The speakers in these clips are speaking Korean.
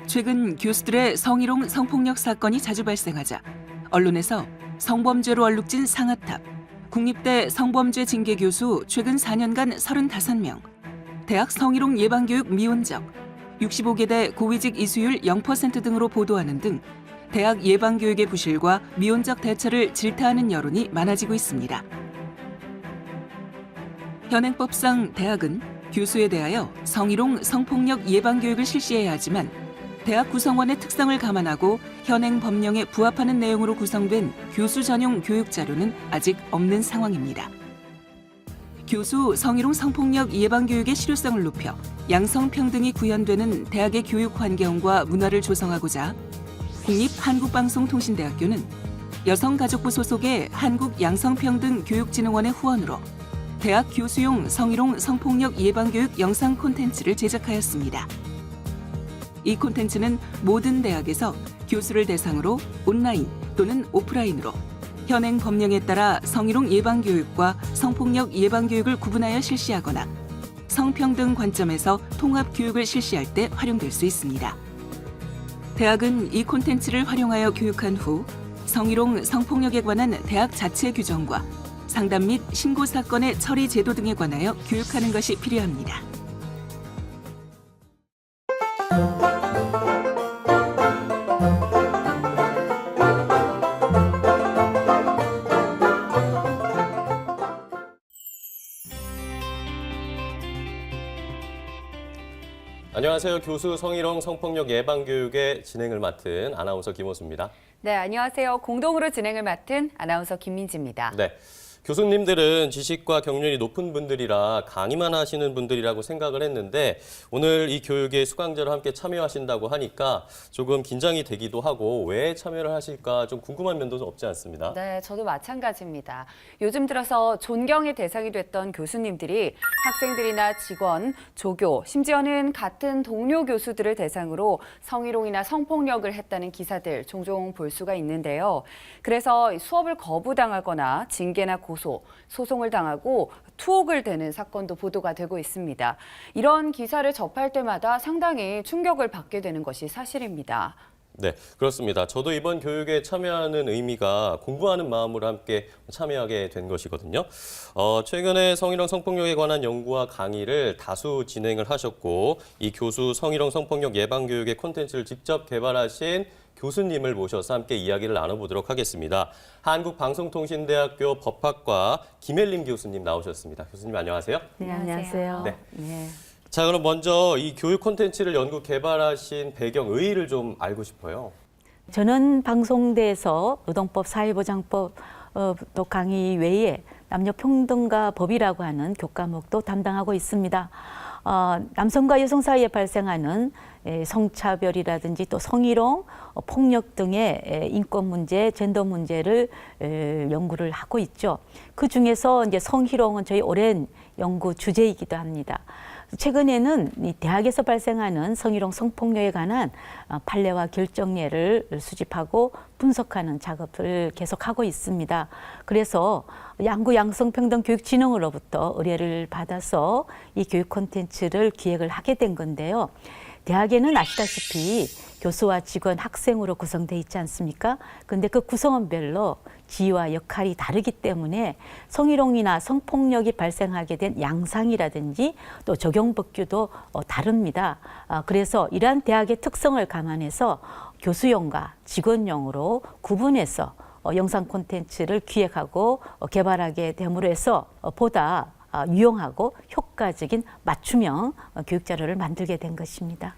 최근 교수들의 성희롱 성폭력 사건이 자주 발생하자 언론에서 성범죄로 얼룩진 상아탑, 국립대 성범죄 징계 교수 최근 4년간 35명, 대학 성희롱 예방교육 미온적, 65개대 고위직 이수율 0% 등으로 보도하는 등 대학 예방교육의 부실과 미온적 대처를 질타하는 여론이 많아지고 있습니다. 현행법상 대학은 교수에 대하여 성희롱 성폭력 예방교육을 실시해야 하지만 대학 구성원의 특성을 감안하고 현행 법령에 부합하는 내용으로 구성된 교수 전용 교육 자료는 아직 없는 상황입니다. 교수 성희롱 성폭력 예방교육의 실효성을 높여 양성평등이 구현되는 대학의 교육 환경과 문화를 조성하고자 국립한국방송통신대학교는 여성가족부 소속의 한국양성평등교육진흥원의 후원으로 대학 교수용 성희롱 성폭력 예방교육 영상 콘텐츠를 제작하였습니다. 이 콘텐츠는 모든 대학에서 교수를 대상으로 온라인 또는 오프라인으로 현행 법령에 따라 성희롱 예방교육과 성폭력 예방교육을 구분하여 실시하거나 성평등 관점에서 통합교육을 실시할 때 활용될 수 있습니다. 대학은 이 콘텐츠를 활용하여 교육한 후 성희롱 성폭력에 관한 대학 자체 규정과 상담 및 신고 사건의 처리 제도 등에 관하여 교육하는 것이 필요합니다. 안녕하세요. 교수 성희롱 성폭력 예방교육의 진행을 맡은 아나운서 김호수입니다. 네, 안녕하세요. 공동으로 진행을 맡은 아나운서 김민지입니다. 네. 교수님들은 지식과 경륜이 높은 분들이라 강의만 하시는 분들이라고 생각을 했는데 오늘 이 교육에 수강자로 함께 참여하신다고 하니까 조금 긴장이 되기도 하고 왜 참여를 하실까 좀 궁금한 면도 없지 않습니다. 네, 저도 마찬가지입니다. 요즘 들어서 존경의 대상이 됐던 교수님들이 학생들이나 직원, 조교, 심지어는 같은 동료 교수들을 대상으로 성희롱이나 성폭력을 했다는 기사들 종종 볼 수가 있는데요. 그래서 수업을 거부당하거나 징계나 고소, 소송을 당하고 투옥을 대는 사건도 보도가 되고 있습니다. 이런 기사를 접할 때마다 상당히 충격을 받게 되는 것이 사실입니다. 네, 그렇습니다. 저도 이번 교육에 참여하는 의미가 공부하는 마음으로 함께 참여하게 된 것이거든요. 최근에 성희롱 성폭력에 관한 연구와 강의를 다수 진행을 하셨고 이 교수 성희롱 성폭력 예방교육의 콘텐츠를 직접 개발하신 교수님을 모셔서 함께 이야기를 나눠보도록 하겠습니다. 한국방송통신대학교 법학과 김혜림 교수님 나오셨습니다. 교수님 안녕하세요. 네, 안녕하세요. 네. 네. 자, 그럼 먼저 이 교육 콘텐츠를 연구 개발하신 배경, 의의를 좀 알고 싶어요. 저는 방송대에서 노동법, 사회보장법 또 강의 외에 남녀평등과 법이라고 하는 교과목도 담당하고 있습니다. 남성과 여성 사이에 발생하는 성차별이라든지 또 성희롱, 폭력 등의 인권 문제, 젠더 문제를 연구를 하고 있죠. 그 중에서 이제 성희롱은 저희 오랜 연구 주제이기도 합니다. 최근에는 이 대학에서 발생하는 성희롱 성폭력에 관한 판례와 결정례를 수집하고 분석하는 작업을 계속하고 있습니다. 그래서 한국양성평등교육진흥원으로부터 의뢰를 받아서 이 교육 콘텐츠를 기획을 하게 된 건데요. 대학에는 아시다시피 교수와 직원, 학생으로 구성되어 있지 않습니까? 근데 그 구성원별로 지위와 역할이 다르기 때문에 성희롱이나 성폭력이 발생하게 된 양상이라든지 또 적용 법규도 다릅니다. 그래서 이러한 대학의 특성을 감안해서 교수용과 직원용으로 구분해서 영상 콘텐츠를 기획하고 개발하게 됨으로 해서 보다 유용하고 효과적인 맞춤형 교육 자료를 만들게 된 것입니다.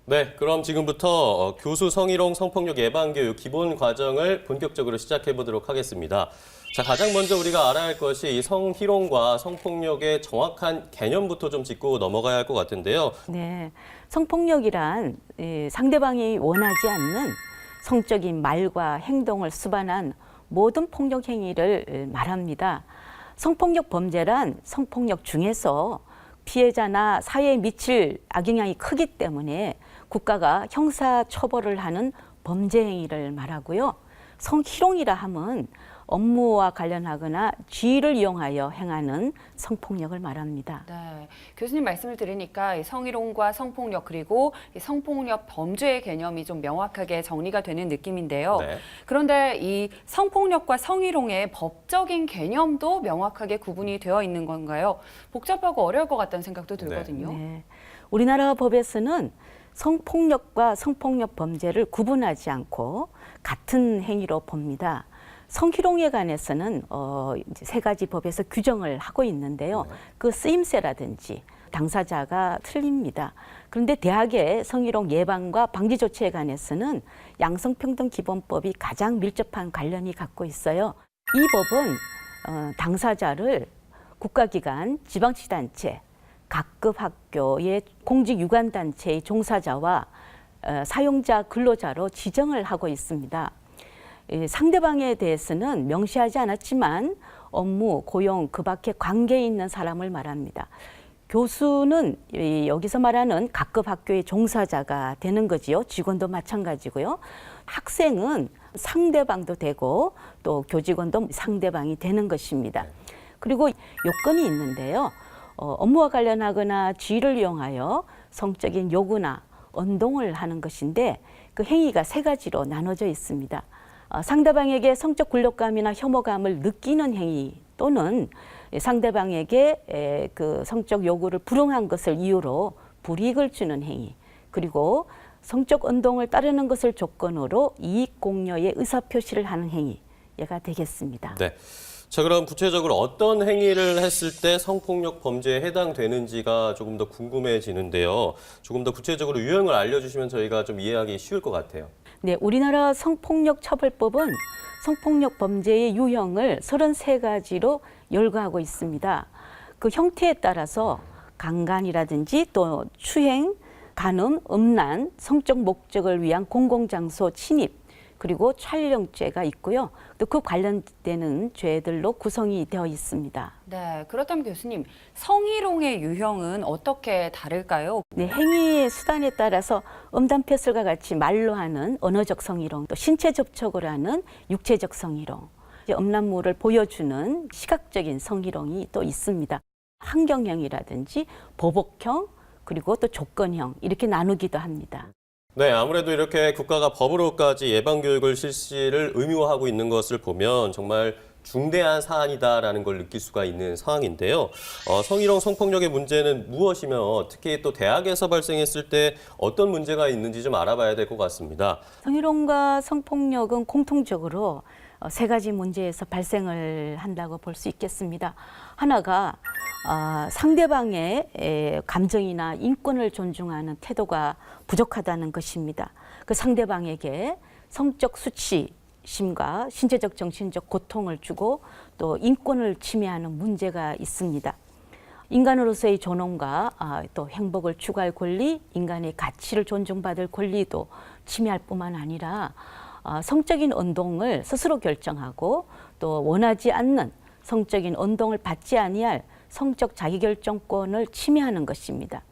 네, 그럼 지금부터 교수 성희롱 성폭력 예방교육 기본 과정을 본격적으로 시작해 보도록 하겠습니다. 자, 가장 먼저 우리가 알아야 할 것이 이 성희롱과 성폭력의 정확한 개념부터 좀 짚고 넘어가야 할 것 같은데요. 네, 성폭력이란 상대방이 원하지 않는 성적인 말과 행동을 수반한 모든 폭력 행위를 말합니다. 성폭력 범죄란 성폭력 중에서 피해자나 사회에 미칠 악영향이 크기 때문에 국가가 형사 처벌을 하는 범죄 행위를 말하고요. 성희롱이라 함은 업무와 관련하거나 지위를 이용하여 행하는 성폭력을 말합니다. 네, 교수님 말씀을 들으니까 이 성희롱과 성폭력 그리고 이 성폭력 범죄의 개념이 좀 명확하게 정리가 되는 느낌인데요. 네. 그런데 이 성폭력과 성희롱의 법적인 개념도 명확하게 구분이 되어 있는 건가요? 복잡하고 어려울 것 같다는 생각도 들거든요. 네. 우리나라 법에서는 성폭력과 성폭력 범죄를 구분하지 않고 같은 행위로 봅니다. 성희롱에 관해서는 이제 세 가지 법에서 규정을 하고 있는데요. 그 쓰임새라든지 당사자가 틀립니다. 그런데 대학의 성희롱 예방과 방지 조치에 관해서는 양성평등기본법이 가장 밀접한 관련이 갖고 있어요. 이 법은 당사자를 국가기관, 지방자치단체, 각급 학교의 공직유관단체의 종사자와 사용자, 근로자로 지정을 하고 있습니다. 상대방에 대해서는 명시하지 않았지만 업무, 고용, 그 밖에 관계에 있는 사람을 말합니다. 교수는 여기서 말하는 각급 학교의 종사자가 되는 거지요. 직원도 마찬가지고요. 학생은 상대방도 되고 또 교직원도 상대방이 되는 것입니다. 그리고 요건이 있는데요. 업무와 관련하거나 지위를 이용하여 성적인 요구나 언동을 하는 것인데 그 행위가 세 가지로 나눠져 있습니다. 상대방에게 성적 굴욕감이나 혐오감을 느끼는 행위 또는 상대방에게 그 성적 요구를 불응한 것을 이유로 불이익을 주는 행위, 그리고 성적 언동을 따르는 것을 조건으로 이익 공여의 의사표시를 하는 행위가 되겠습니다. 네. 자, 그럼 구체적으로 어떤 행위를 했을 때 성폭력 범죄에 해당되는지가 조금 더 궁금해지는데요. 조금 더 구체적으로 유형을 알려주시면 저희가 좀 이해하기 쉬울 것 같아요. 네, 우리나라 성폭력 처벌법은 성폭력 범죄의 유형을 33가지로 열거하고 있습니다. 그 형태에 따라서 강간이라든지 또 추행, 간음, 음란, 성적 목적을 위한 공공장소 침입, 그리고 촬영죄가 있고요. 또 그 관련되는 죄들로 구성이 되어 있습니다. 네, 그렇다면 교수님, 성희롱의 유형은 어떻게 다를까요? 네, 행위의 수단에 따라서 음담패설과 같이 말로 하는 언어적 성희롱, 또 신체 접촉을 하는 육체적 성희롱, 음란물을 보여주는 시각적인 성희롱이 또 있습니다. 환경형이라든지 보복형, 그리고 또 조건형 이렇게 나누기도 합니다. 네, 아무래도 이렇게 국가가 법으로까지 예방교육을 실시를 의무화하고 있는 것을 보면 정말 중대한 사안이다라는 걸 느낄 수가 있는 상황인데요. 성희롱, 성폭력의 문제는 무엇이며 특히 또 대학에서 발생했을 때 어떤 문제가 있는지 좀 알아봐야 될 것 같습니다. 성희롱과 성폭력은 공통적으로 세 가지 문제에서 발생을 한다고 볼 수 있겠습니다. 하나가 상대방의 감정이나 인권을 존중하는 태도가 부족하다는 것입니다. 그 상대방에게 성적 수치심과 신체적, 정신적 고통을 주고 또 인권을 침해하는 문제가 있습니다. 인간으로서의 존엄과 또 행복을 추구할 권리, 인간의 가치를 존중받을 권리도 침해할 뿐만 아니라 성적인 언동을 스스로 결정하고 또 원하지 않는 성적인 언동을 받지 아니할 성적 자기결정권을 침해하는 것입니다.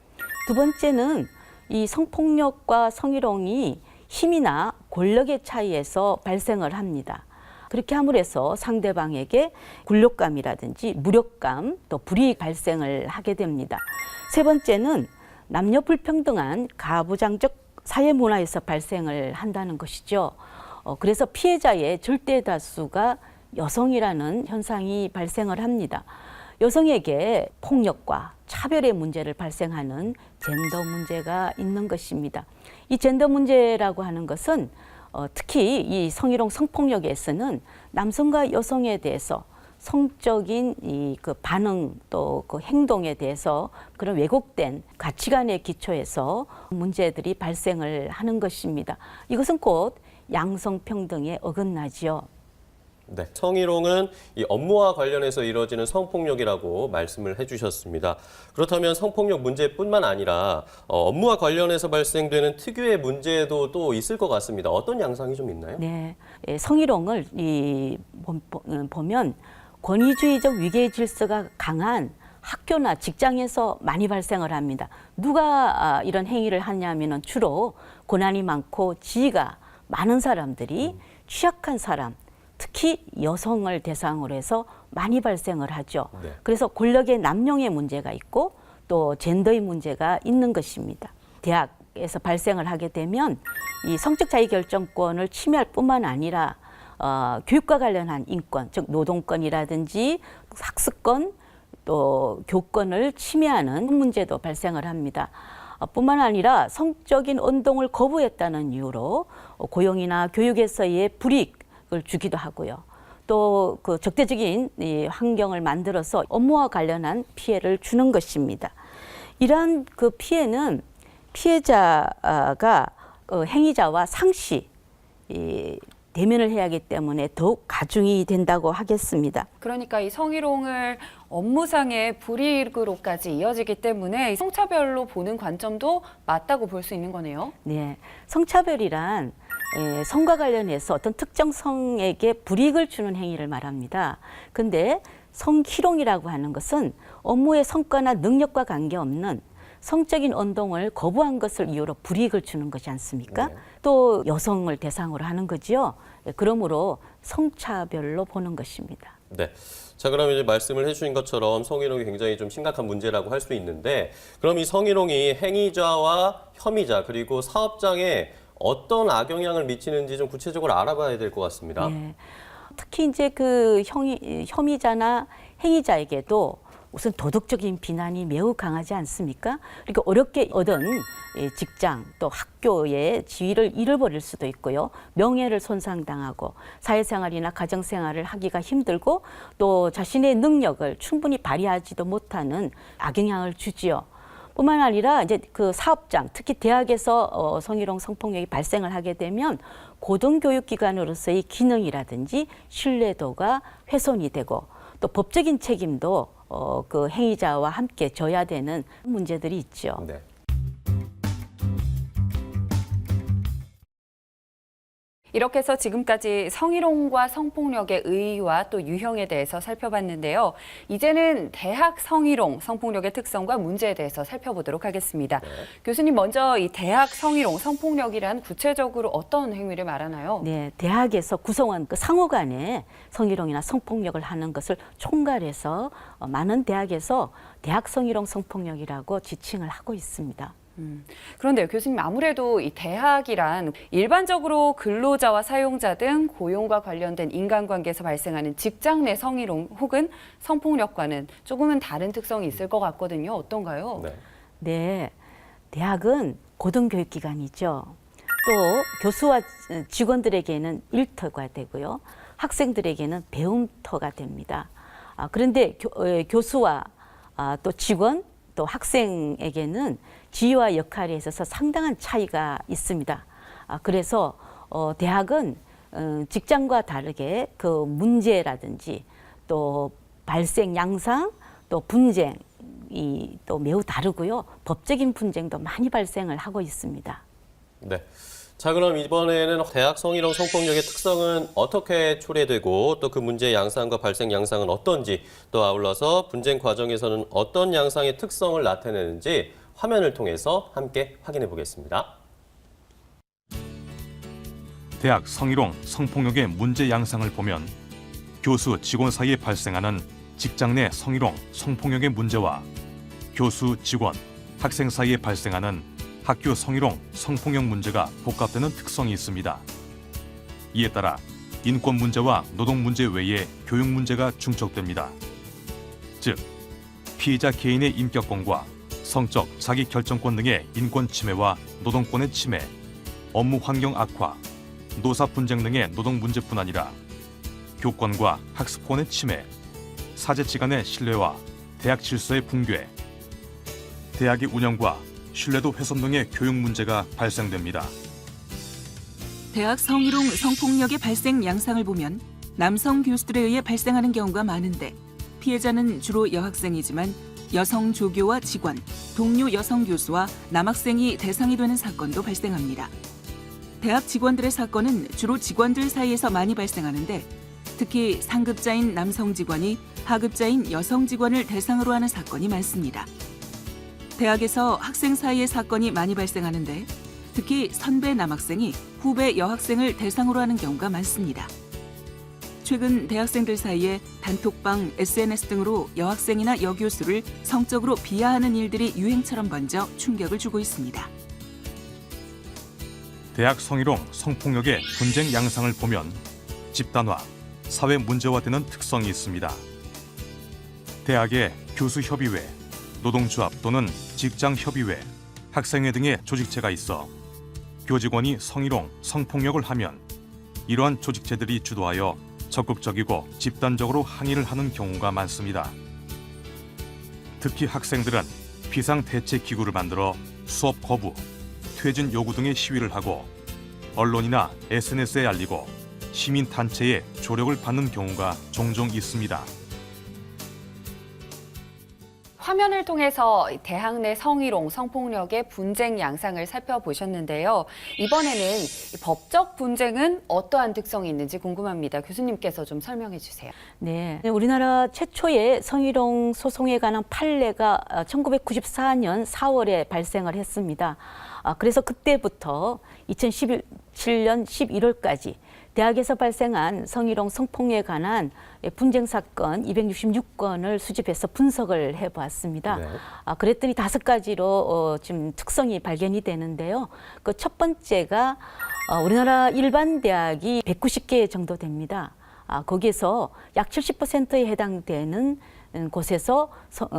두 번째는 이 성폭력과 성희롱이 힘이나 권력의 차이에서 발생을 합니다. 그렇게 함으로써 상대방에게 굴욕감이라든지 무력감, 또 불이익 발생을 하게 됩니다. 세 번째는 남녀 불평등한 가부장적 사회 문화에서 발생을 한다는 것이죠. 그래서 피해자의 절대 다수가 여성이라는 현상이 발생을 합니다. 여성에게 폭력과 차별의 문제를 발생하는 젠더 문제가 있는 것입니다. 이 젠더 문제라고 하는 것은 특히 이 성희롱 성폭력에서는 남성과 여성에 대해서 성적인 그 반응 또 그 행동에 대해서 그런 왜곡된 가치관의 기초에서 문제들이 발생을 하는 것입니다. 이것은 곧 양성평등에 어긋나지요. 네, 성희롱은 이 업무와 관련해서 이루어지는 성폭력이라고 말씀을 해주셨습니다. 그렇다면 성폭력 문제뿐만 아니라 업무와 관련해서 발생되는 특유의 문제도 또 있을 것 같습니다. 어떤 양상이 좀 있나요? 네, 성희롱을 보면 권위주의적 위계 질서가 강한 학교나 직장에서 많이 발생을 합니다. 누가 이런 행위를 하냐면은 주로 고난이 많고 지위가 많은 사람들이 취약한 사람, 특히 여성을 대상으로 해서 많이 발생을 하죠. 네. 그래서 권력의 남용의 문제가 있고 또 젠더의 문제가 있는 것입니다. 대학에서 발생을 하게 되면 이 성적 자유결정권을 침해할 뿐만 아니라 교육과 관련한 인권, 즉 노동권이라든지 학습권, 또 교권을 침해하는 문제도 발생을 합니다. 뿐만 아니라 성적인 운동을 거부했다는 이유로 고용이나 교육에서의 불이익을 주기도 하고요. 또 그 적대적인 이 환경을 만들어서 업무와 관련한 피해를 주는 것입니다. 이러한 그 피해는 피해자가 행위자와 상시 대면을 해야 하기 때문에 더욱 가중이 된다고 하겠습니다. 그러니까 이 성희롱을 업무상의 불이익으로까지 이어지기 때문에 성차별로 보는 관점도 맞다고 볼 수 있는 거네요. 네, 성차별이란 성과 관련해서 어떤 특정 성에게 불이익을 주는 행위를 말합니다. 근데 성희롱이라고 하는 것은 업무의 성과나 능력과 관계없는 성적인 운동을 거부한 것을 이유로 불이익을 주는 것이 않습니까? 네. 또 여성을 대상으로 하는 거지요. 그러므로 성차별로 보는 것입니다. 네. 자, 그럼 이제 말씀을 해주신 것처럼 성희롱이 굉장히 좀 심각한 문제라고 할 수 있는데, 그럼 이 성희롱이 행위자와 혐의자 그리고 사업장에 어떤 악영향을 미치는지 좀 구체적으로 알아봐야 될 것 같습니다. 네. 특히 이제 그 혐의자나 행위자에게도 우선 도덕적인 비난이 매우 강하지 않습니까? 그러니까 어렵게 얻은 직장 또 학교의 지위를 잃어버릴 수도 있고요. 명예를 손상당하고 사회생활이나 가정생활을 하기가 힘들고 또 자신의 능력을 충분히 발휘하지도 못하는 악영향을 주지요. 뿐만 아니라 이제 그 사업장, 특히 대학에서 성희롱 성폭력이 발생을 하게 되면 고등교육기관으로서의 기능이라든지 신뢰도가 훼손이 되고 또 법적인 책임도 그 행위자와 함께 져야 되는 문제들이 있죠. 네. 이렇게 해서 지금까지 성희롱과 성폭력의 의의와 또 유형에 대해서 살펴봤는데요. 이제는 대학 성희롱, 성폭력의 특성과 문제에 대해서 살펴보도록 하겠습니다. 네. 교수님, 먼저 이 대학 성희롱, 성폭력이란 구체적으로 어떤 행위를 말하나요? 네, 대학에서 구성원 그 상호 간에 성희롱이나 성폭력을 하는 것을 총괄해서 많은 대학에서 대학 성희롱 성폭력이라고 지칭을 하고 있습니다. 그런데요, 교수님, 아무래도 이 대학이란 일반적으로 근로자와 사용자 등 고용과 관련된 인간관계에서 발생하는 직장 내 성희롱 혹은 성폭력과는 조금은 다른 특성이 있을 것 같거든요. 어떤가요? 네. 네, 대학은 고등교육기관이죠. 또 교수와 직원들에게는 일터가 되고요. 학생들에게는 배움터가 됩니다. 그런데 교수와 또 직원, 또 학생에게는 지위와 역할에 있어서 상당한 차이가 있습니다. 그래서 대학은 직장과 다르게 그 문제라든지 또 발생 양상, 또 분쟁이 또 매우 다르고요. 법적인 분쟁도 많이 발생을 하고 있습니다. 네. 자, 그럼 이번에는 대학 성희롱 성폭력의 특성은 어떻게 초래되고 또 그 문제의 양상과 발생 양상은 어떤지, 또 아울러서 분쟁 과정에서는 어떤 양상의 특성을 나타내는지 화면을 통해서 함께 확인해 보겠습니다. 대학 성희롱 성폭력의 문제 양상을 보면 교수 직원 사이에 발생하는 직장 내 성희롱 성폭력의 문제와 교수 직원 학생 사이에 발생하는 학교 성희롱 성폭력 문제가 복합되는 특성이 있습니다. 이에 따라 인권 문제와 노동 문제 외에 교육 문제가 중첩됩니다. 즉, 피해자 개인의 인격권과 성적 자기 결정권 등의 인권 침해와 노동권의 침해, 업무 환경 악화, 노사 분쟁 등의 노동 문제뿐 아니라 교권과 학습권의 침해, 사제치 간의 신뢰와 대학 질서의 붕괴, 대학의 운영과 신뢰도 훼손 등의 교육 문제가 발생됩니다. 대학 성희롱 성폭력의 발생 양상을 보면 남성 교수들에 의해 발생하는 경우가 많은데 피해자는 주로 여학생이지만 여성 조교와 직원, 동료 여성 교수와 남학생이 대상이 되는 사건도 발생합니다. 대학 직원들의 사건은 주로 직원들 사이에서 많이 발생하는데 특히 상급자인 남성 직원이 하급자인 여성 직원을 대상으로 하는 사건이 많습니다. 대학에서 학생 사이의 사건이 많이 발생하는데 특히 선배 남학생이 후배 여학생을 대상으로 하는 경우가 많습니다. 최근 대학생들 사이에 단톡방, SNS 등으로 여학생이나 여교수를 성적으로 비하하는 일들이 유행처럼 번져 충격을 주고 있습니다. 대학 성희롱, 성폭력의 분쟁 양상을 보면 집단화, 사회 문제화되는 특성이 있습니다. 대학의 교수협의회, 노동조합 또는 직장협의회, 학생회 등의 조직체가 있어 교직원이 성희롱, 성폭력을 하면 이러한 조직체들이 주도하여 적극적이고 집단적으로 항의를 하는 경우가 많습니다. 특히 학생들은 비상대책기구를 만들어 수업 거부, 퇴진 요구 등의 시위를 하고 언론이나 SNS에 알리고 시민단체의 조력을 받는 경우가 종종 있습니다. 화면을 통해서 대학 내 성희롱, 성폭력의 분쟁 양상을 살펴보셨는데요. 이번에는 법적 분쟁은 어떠한 특성이 있는지 궁금합니다. 교수님께서 좀 설명해 주세요. 네, 우리나라 최초의 성희롱 소송에 관한 판례가 1994년 4월에 발생을 했습니다. 그래서 그때부터 2017년 11월까지 대학에서 발생한 성희롱 성폭력에 관한 분쟁 사건 266건을 수집해서 분석을 해보았습니다. 네. 그랬더니 5가지로 지금 특성이 발견이 되는데요. 그 첫 번째가 우리나라 일반 대학이 190개 정도 됩니다. 거기에서 약 70%에 해당되는 곳에서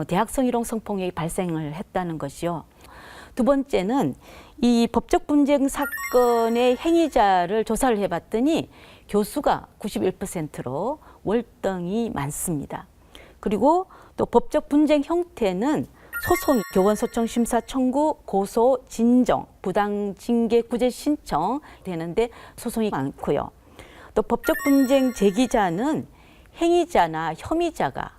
대학 성희롱 성폭력이 발생을 했다는 것이요. 두 번째는 이 법적 분쟁 사건의 행위자를 조사를 해봤더니 교수가 91%로 월등히 많습니다. 그리고 또 법적 분쟁 형태는 소송, 교원 소청 심사 청구, 고소, 진정, 부당 징계 구제 신청 되는데 소송이 많고요. 또 법적 분쟁 제기자는 행위자나 혐의자가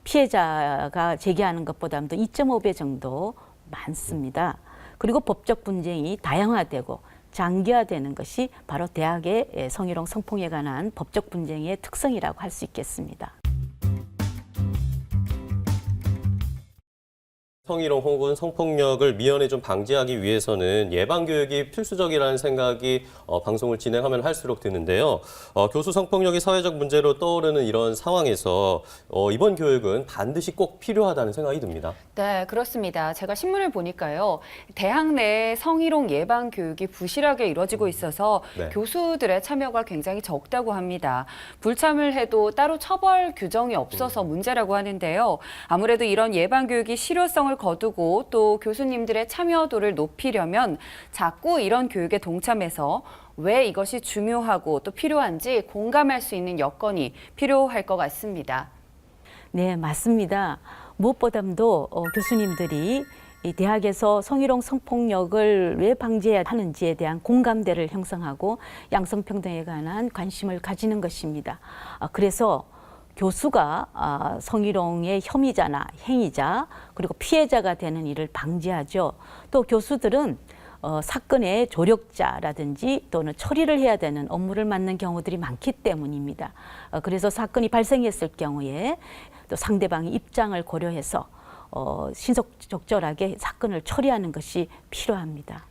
피해자가 제기하는 것보다도 2.5배 정도 많습니다. 그리고 법적 분쟁이 다양화되고 장기화되는 것이 바로 대학의 성희롱 성폭력에 관한 법적 분쟁의 특성이라고 할 수 있겠습니다. 성희롱 혹은 성폭력을 미연에 좀 방지하기 위해서는 예방 교육이 필수적이라는 생각이 방송을 진행하면 할수록 드는데요. 교수 성폭력이 사회적 문제로 떠오르는 이런 상황에서 이번 교육은 반드시 꼭 필요하다는 생각이 듭니다. 네, 그렇습니다. 제가 신문을 보니까요. 대학 내 성희롱 예방 교육이 부실하게 이루어지고 있어서 네. 교수들의 참여가 굉장히 적다고 합니다. 불참을 해도 따로 처벌 규정이 없어서 문제라고 하는데요. 아무래도 이런 예방 교육이 실효성을 거두고 또 교수님들의 참여도를 높이려면 자꾸 이런 교육에 동참해서 왜 이것이 중요하고 또 필요한지 공감할 수 있는 여건이 필요할 것 같습니다. 네, 맞습니다. 무엇보다도 교수님들이 이 대학에서 성희롱 성폭력을 왜 방지해야 하는지에 대한 공감대를 형성하고 양성평등에 관한 관심을 가지는 것입니다. 그래서 교수가 성희롱의 혐의자나 행위자 그리고 피해자가 되는 일을 방지하죠. 또 교수들은 사건의 조력자라든지 또는 처리를 해야 되는 업무를 맡는 경우들이 많기 때문입니다. 그래서 사건이 발생했을 경우에 또 상대방의 입장을 고려해서 신속적절하게 사건을 처리하는 것이 필요합니다.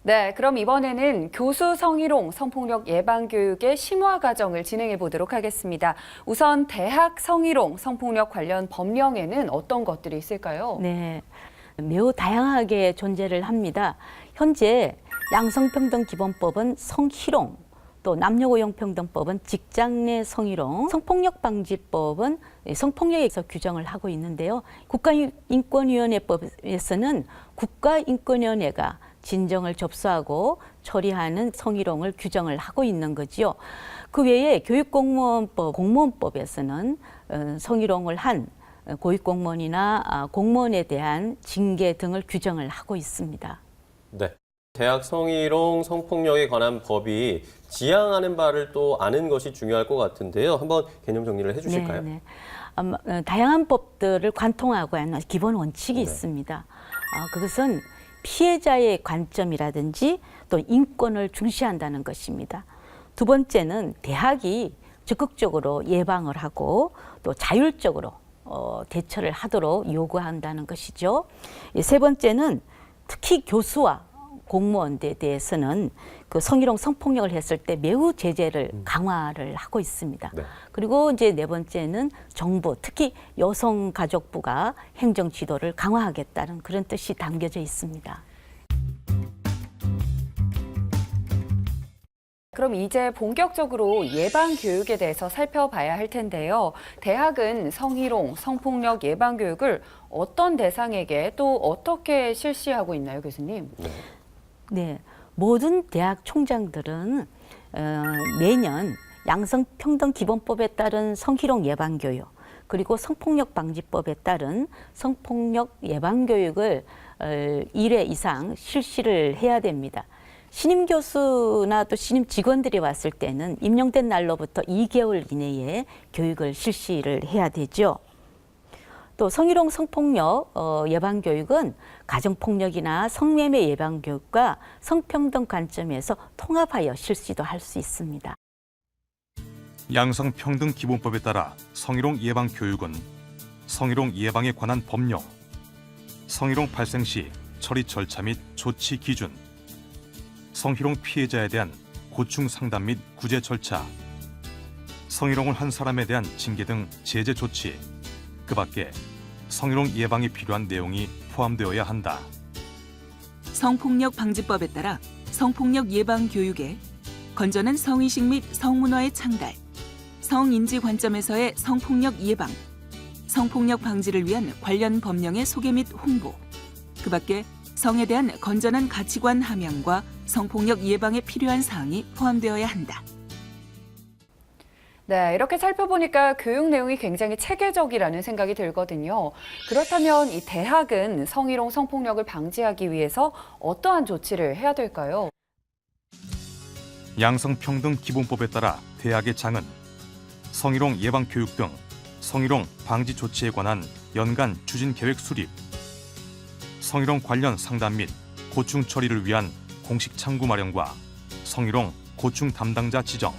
네, 그럼 이번에는 교수 성희롱 성폭력 예방 교육의 심화 과정을 진행해 보도록 하겠습니다. 우선 대학 성희롱 성폭력 관련 법령에는 어떤 것들이 있을까요? 네, 매우 다양하게 존재를 합니다. 현재 양성평등기본법은 성희롱, 또 남녀고용평등법은 직장 내 성희롱, 성폭력방지법은 성폭력에서 규정을 하고 있는데요. 국가인권위원회법에서는 국가인권위원회가 진정을 접수하고 처리하는 성희롱을 규정을 하고 있는 거지요. 그 외에 교육공무원법, 공무원법에서는 성희롱을 한 고위공무원이나 공무원에 대한 징계 등을 규정을 하고 있습니다. 네. 대학 성희롱 성폭력에 관한 법이 지향하는 바를 또 아는 것이 중요할 것 같은데요. 한번 개념 정리를 해주실까요? 네. 다양한 법들을 관통하고 하는 기본 원칙이 네. 있습니다. 그것은 피해자의 관점이라든지 또 인권을 중시한다는 것입니다. 두 번째는 대학이 적극적으로 예방을 하고 또 자율적으로 대처를 하도록 요구한다는 것이죠. 세 번째는 특히 교수와 공무원에 대해서는 그 성희롱 성폭력을 했을 때 매우 제재를 강화를 하고 있습니다. 네. 그리고 이제 네 번째는 정부, 특히 여성가족부가 행정 지도를 강화하겠다는 그런 뜻이 담겨져 있습니다. 그럼 이제 본격적으로 예방 교육에 대해서 살펴봐야 할 텐데요. 대학은 성희롱, 성폭력 예방 교육을 어떤 대상에게 또 어떻게 실시하고 있나요, 교수님? 네, 모든 대학 총장들은 매년 양성평등기본법에 따른 성희롱 예방교육 그리고 성폭력방지법에 따른 성폭력 예방교육을 1회 이상 실시를 해야 됩니다. 신임 교수나 또 신임 직원들이 왔을 때는 임용된 날로부터 2개월 이내에 교육을 실시를 해야 되죠. 또 성희롱 성폭력 예방교육은 가정폭력이나 성매매 예방교육과 성평등 관점에서 통합하여 실시도 할 수 있습니다. 양성평등기본법에 따라 성희롱 예방교육은 성희롱 예방에 관한 법령, 성희롱 발생 시 처리 절차 및 조치 기준, 성희롱 피해자에 대한 고충 상담 및 구제 절차, 성희롱을 한 사람에 대한 징계 등 제재 조치, 그 밖에 성희롱 예방에 필요한 내용이 포함되어야 한다. 성폭력 방지법에 따라 성폭력 예방 교육에 건전한 성의식 및 성문화의 창달, 성인지 관점에서의 성폭력 예방, 성폭력 방지를 위한 관련 법령의 소개 및 홍보, 그 밖에 성에 대한 건전한 가치관 함양과 성폭력 예방에 필요한 사항이 포함되어야 한다. 네, 이렇게 살펴보니까 교육 내용이 굉장히 체계적이라는 생각이 들거든요. 그렇다면 이 대학은 성희롱 성폭력을 방지하기 위해서 어떠한 조치를 해야 될까요? 양성평등기본법에 따라 대학의 장은 성희롱 예방교육 등 성희롱 방지 조치에 관한 연간 추진계획 수립, 성희롱 관련 상담 및 고충 처리를 위한 공식 창구 마련과 성희롱 고충 담당자 지정,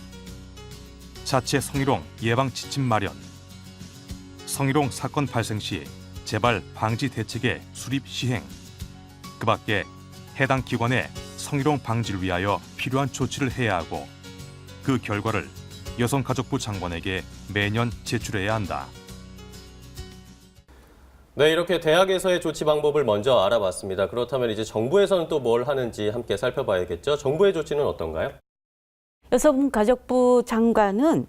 자체 성희롱 예방 지침 마련, 성희롱 사건 발생 시 재발 방지 대책의 수립 시행, 그 밖에 해당 기관에 성희롱 방지를 위하여 필요한 조치를 해야 하고 그 결과를 여성가족부 장관에게 매년 제출해야 한다. 네, 이렇게 대학에서의 조치 방법을 먼저 알아봤습니다. 그렇다면 이제 정부에서는 또 뭘 하는지 함께 살펴봐야겠죠. 정부의 조치는 어떤가요? 여성가족부 장관은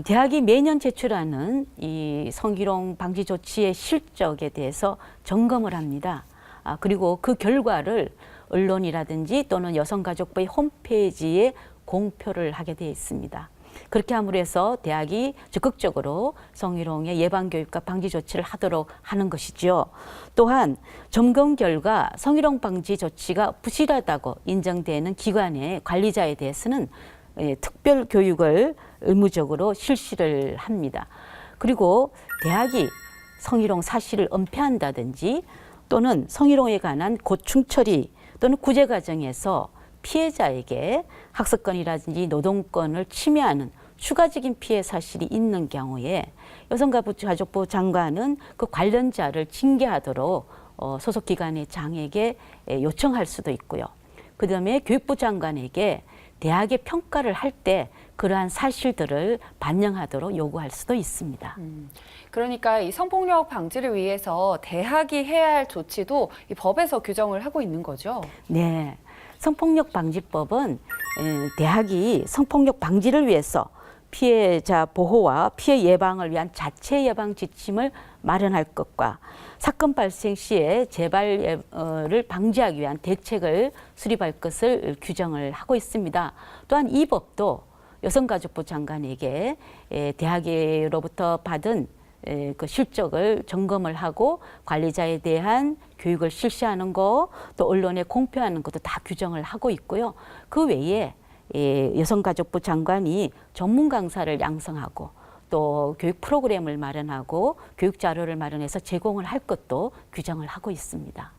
대학이 매년 제출하는 이 성희롱 방지 조치의 실적에 대해서 점검을 합니다. 그리고 그 결과를 언론이라든지 또는 여성가족부의 홈페이지에 공표를 하게 되어 있습니다. 그렇게 함으로 해서 대학이 적극적으로 성희롱의 예방교육과 방지 조치를 하도록 하는 것이죠. 또한 점검 결과 성희롱 방지 조치가 부실하다고 인정되는 기관의 관리자에 대해서는 특별 교육을 의무적으로 실시를 합니다. 그리고 대학이 성희롱 사실을 은폐한다든지 또는 성희롱에 관한 고충 처리 또는 구제 과정에서 피해자에게 학습권이라든지 노동권을 침해하는 추가적인 피해 사실이 있는 경우에 여성가족부 장관은 그 관련자를 징계하도록 소속 기관의 장에게 요청할 수도 있고요. 그다음에 교육부 장관에게 대학의 평가를 할 때 그러한 사실들을 반영하도록 요구할 수도 있습니다. 그러니까 이 성폭력 방지를 위해서 대학이 해야 할 조치도 이 법에서 규정을 하고 있는 거죠? 네. 성폭력 방지법은 대학이 성폭력 방지를 위해서 피해자 보호와 피해 예방을 위한 자체 예방 지침을 마련할 것과 사건 발생 시에 재발을 방지하기 위한 대책을 수립할 것을 규정을 하고 있습니다. 또한 이 법도 여성가족부 장관에게 대학으로부터 받은 그 실적을 점검을 하고 관리자에 대한 교육을 실시하는 거, 또 언론에 공표하는 것도 다 규정을 하고 있고요. 그 외에 여성가족부 장관이 전문 강사를 양성하고 또 교육 프로그램을 마련하고 교육 자료를 마련해서 제공을 할 것도 규정을 하고 있습니다.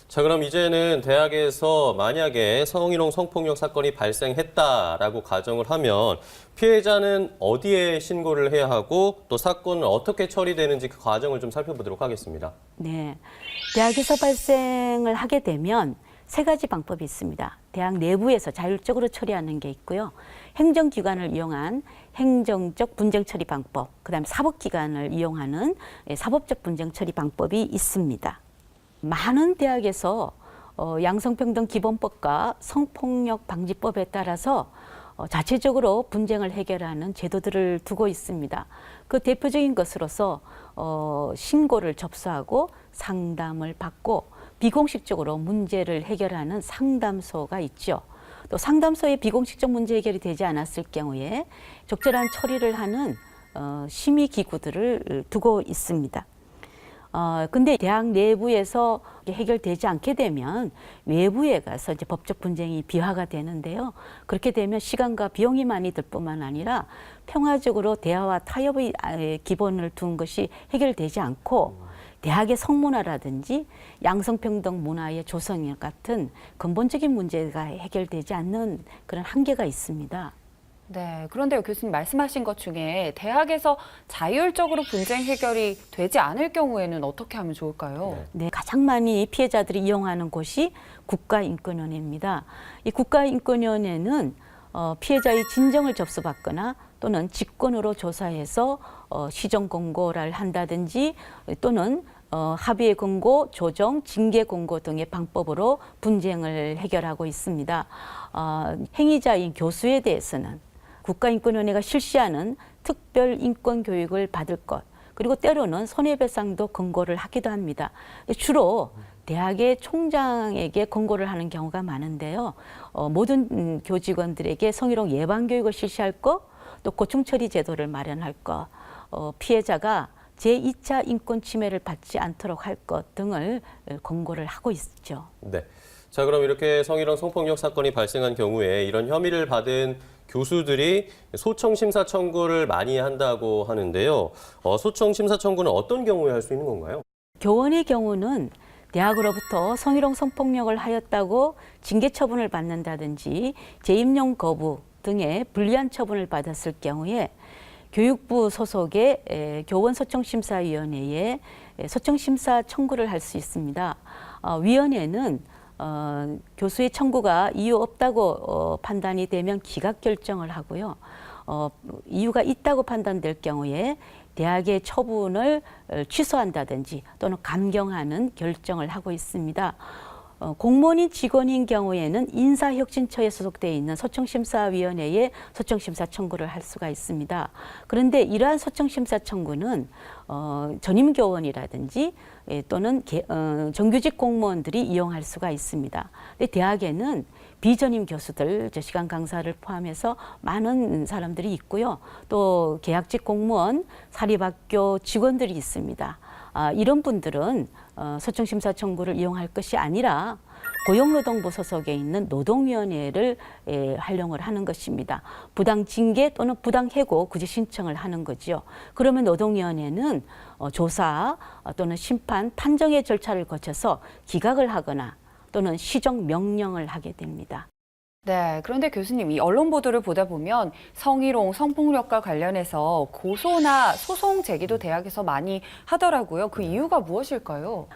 자, 그럼 이제는 대학에서 만약에 성희롱 성폭력 사건이 발생했다라고 가정을 하면 피해자는 어디에 신고를 해야 하고 또 사건은 어떻게 처리되는지 그 과정을 좀 살펴보도록 하겠습니다. 네, 대학에서 발생을 하게 되면 세 가지 방법이 있습니다. 대학 내부에서 자율적으로 처리하는 게 있고요. 행정기관을 이용한 행정적 분쟁 처리 방법, 그다음에 사법기관을 이용하는 사법적 분쟁 처리 방법이 있습니다. 많은 대학에서 양성평등 기본법과 성폭력 방지법에 따라서 자체적으로 분쟁을 해결하는 제도들을 두고 있습니다. 그 대표적인 것으로서 신고를 접수하고 상담을 받고 비공식적으로 문제를 해결하는 상담소가 있죠. 또 상담소에 비공식적 문제 해결이 되지 않았을 경우에 적절한 처리를 하는 심의기구들을 두고 있습니다. 근데 대학 내부에서 해결되지 않게 되면 외부에 가서 이제 법적 분쟁이 비화가 되는데요. 그렇게 되면 시간과 비용이 많이 들 뿐만 아니라 평화적으로 대화와 타협의 기본을 둔 것이 해결되지 않고 대학의 성문화라든지 양성평등 문화의 조성 같은 근본적인 문제가 해결되지 않는 그런 한계가 있습니다. 네, 그런데요, 교수님 말씀하신 것 중에 대학에서 자율적으로 분쟁 해결이 되지 않을 경우에는 어떻게 하면 좋을까요? 네, 가장 많이 피해자들이 이용하는 곳이 국가인권위원회입니다. 이 국가인권위원회는 피해자의 진정을 접수받거나 또는 직권으로 조사해서 시정 공고를 한다든지 또는 합의의 공고, 조정, 징계 공고 등의 방법으로 분쟁을 해결하고 있습니다. 행위자인 교수에 대해서는 국가인권위원회가 실시하는 특별 인권 교육을 받을 것, 그리고 때로는 손해배상도 권고를 하기도 합니다. 주로 대학의 총장에게 권고를 하는 경우가 많은데요. 모든 교직원들에게 성희롱 예방 교육을 실시할 것, 또 고충 처리 제도를 마련할 것, 피해자가 제2차 인권 침해를 받지 않도록 할 것 등을 권고를 하고 있죠. 네. 자, 그럼 이렇게 성희롱 성폭력 사건이 발생한 경우에 이런 혐의를 받은 교수들이 소청 심사 청구를 많이 한다고 하는데요. 소청 심사 청구는 어떤 경우에 할 수 있는 건가요? 교원의 경우는 대학으로부터 성희롱 성폭력을 하였다고 징계 처분을 받는다든지 재임용 거부 등의 불리한 처분을 받았을 경우에 교육부 소속의 교원 소청심사위원회에 소청심사 청구를 할 수 있습니다. 위원회는 교수의 청구가 이유 없다고 판단이 되면 기각 결정을 하고요. 이유가 있다고 판단될 경우에 대학의 처분을 취소한다든지 또는 감경하는 결정을 하고 있습니다. 공무원인 직원인 경우에는 인사혁신처에 소속되어 있는 소청심사위원회에 소청심사 청구를 할 수가 있습니다. 그런데 이러한 소청심사 청구는 전임교원이라든지 또는 정규직 공무원들이 이용할 수가 있습니다. 근데 대학에는 비전임 교수들, 시간 강사를 포함해서 많은 사람들이 있고요. 또 계약직 공무원, 사립학교 직원들이 있습니다. 이런 분들은 소청심사 청구를 이용할 것이 아니라 고용노동부 소속에 있는 노동위원회를 활용을 하는 것입니다. 부당징계 또는 부당해고 구제 신청을 하는 거죠. 그러면 노동위원회는 조사 또는 심판, 판정의 절차를 거쳐서 기각을 하거나 또는 시정 명령을 하게 됩니다. 네, 그런데 교수님, 이 언론 보도를 보다 보면 성희롱, 성폭력과 관련해서 고소나 소송 제기도 대학에서 많이 하더라고요. 그 이유가 무엇일까요?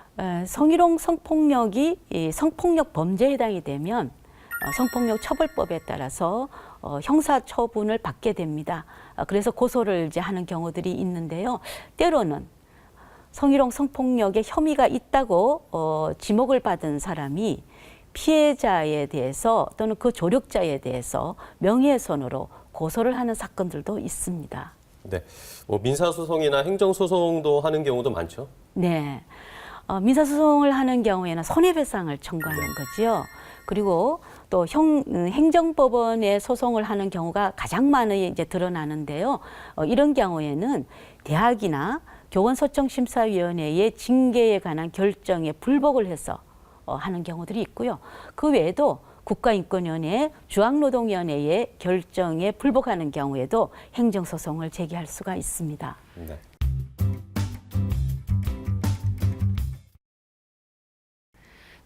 성희롱, 성폭력이 성폭력 범죄에 해당이 되면 성폭력 처벌법에 따라서 형사 처분을 받게 됩니다. 그래서 고소를 이제 하는 경우들이 있는데요. 때로는 성희롱, 성폭력에 혐의가 있다고 지목을 받은 사람이 피해자에 대해서 또는 그 조력자에 대해서 명예훼손으로 고소를 하는 사건들도 있습니다. 네, 민사소송이나 행정소송도 하는 경우도 많죠? 네, 민사소송을 하는 경우에는 손해배상을 청구하는 거죠. 그리고 또 행정법원에 소송을 하는 경우가 가장 많이 이제 드러나는데요. 이런 경우에는 대학이나 교원소청심사위원회의 징계에 관한 결정에 불복을 해서 하는 경우들이 있고요. 그 외에도 국가인권위원회, 중앙노동위원회의 결정에 불복하는 경우에도 행정소송을 제기할 수가 있습니다. 네.